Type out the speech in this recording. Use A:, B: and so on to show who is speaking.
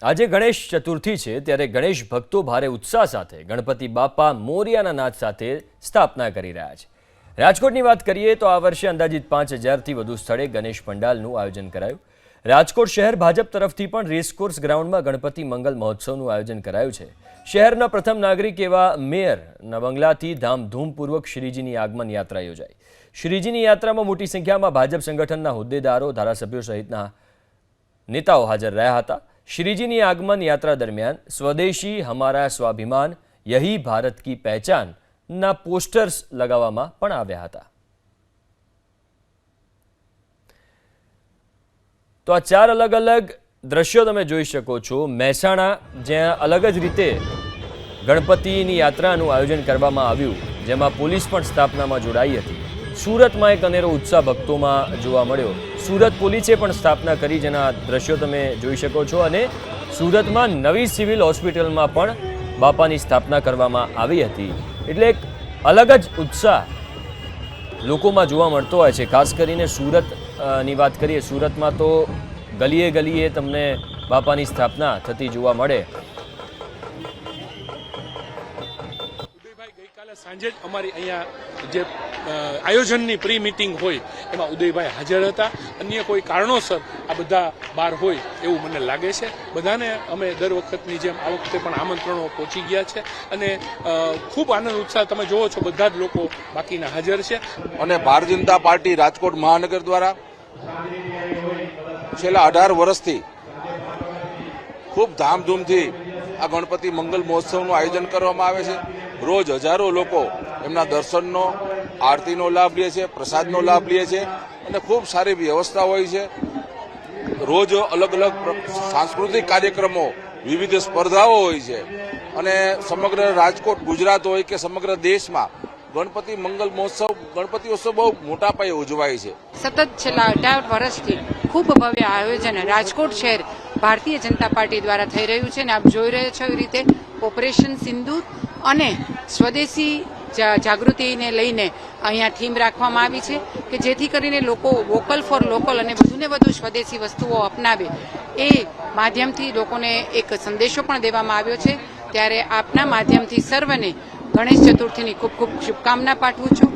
A: આજે ગણેશ ચતુર્થી છે ત્યારે ગણેશ ભક્તો ભારે ઉત્સાહ સાથે ગણપતિ બાપા મોરિયાના નાદ સાથે સ્થાપના કરી રહ્યા છે। રાજકોટની વાત કરીએ તો આ વર્ષે અંદાજિત 5000થી વધુ સ્થળે ગણેશ પંડાલનું આયોજન કરાયું। રાજકોટ શહેર ભાજપ તરફથી પણ રેસકોર્સ ગ્રાઉન્ડમાં ગણપતિ મંગલ મહોત્સવનું આયોજન કરાયું છે। શહેરના પ્રથમ નાગરિક એવા મેયરના બંગલાથી ધામધૂમપૂર્વક શ્રીજીની આગમન યાત્રા યોજાઈ। શ્રીજીની યાત્રામાં મોટી સંખ્યામાં ભાજપ સંગઠનના હોદ્દેદારો, ધારાસભ્યો સહિતના नेताओं हाजर रहा था। श्रीजी आगमन यात्रा दरमियान स्वदेशी हमारा स्वाभिमान यही भारत की पहचान ना पोस्टर्स लगावामां पण आव्या हता। तो आ 4 अलग अलग दृश्यों तमे जोई शको छो। महेसाणा ज्यां अलग ज रीते गणपतिनी यात्रानुं आयोजन करवामां आव्युं, जेमां पोलीस पण स्थापनामां जोडाई हती। सूरत में एक अनेरो उत्साह भक्तों में जोवा मळ्यो। सूरत पोलीसे पण स्थापना करी, जेना दृश्यों तमे जोई शको छो। अने सूरत में नवी सिविल हॉस्पिटल में पण बापानी स्थापना करवामां आवी हती। एटले एक अलग ज उत्साह लोकोमां जोवा मळतो होय छे। खास करीने सूरत नी वात करीए, सूरत में तो गलीए गलीए तमने बापानी स्थापना थती जोवा मळे।
B: सांजे अमारी अहींया जे आयोजननी प्री मीटिंग होय एमां उदयभाई हाजर हता। अन्य कोई कारणोसर आ बधा बहार होय एवुं मने लागे छे। बधाने अमे दर वखतनी जेम आ वखते पण आमंत्रणो पहोंची गया छे अने खूब आनंद उत्साह तमे जोवो छो। बधा ज लोको बाकीना हाजर छे।
C: अने भारतीय जनता पार्टी राजकोट महानगर द्वारा छेल्ला 18 वर्षथी खूब धामधूमथी आ गणपति मंगल महोत्सवनुं आयोजन करवामां आवे छे। रोज हजारों लोग एमना दर्शननो, आरतीनो लाभ ले छे, प्रसादनो लाभ ले छे अने खूब सारी व्यवस्था होय छे। रोज अलग अलग सांस्कृतिक कार्यक्रमों, विविध स्पर्धाओं होय छे अने समग्र राजकोट, गुजरात होय के समग्र देश में गणपति मंगल महोत्सव, गणपति उत्सव बहुत मोटा पाये उजवाय छे।
D: सतत छेल्ला 18 वर्षथी खूब भव्य आयोजन राजकोट शहर भारतीय जनता पार्टी द्वारा थई रह्युं छे। आप जोई रह्या छो ए रीते ऑपरेशन सिंदूर અને સ્વદેશી જાગૃતિને લઈને અહીંયા થીમ રાખવામાં આવી છે કે જેથી કરીને લોકો વોકલ ફોર લોકલ અને વધુને વધુ સ્વદેશી વસ્તુઓ અપનાવે એ માધ્યમથી લોકોને એક સંદેશો પણ દેવામાં આવ્યો છે। ત્યારે આપના માધ્યમથી સર્વને ગણેશ ચતુર્થીની ખૂબ ખૂબ શુભકામના પાઠવું છું।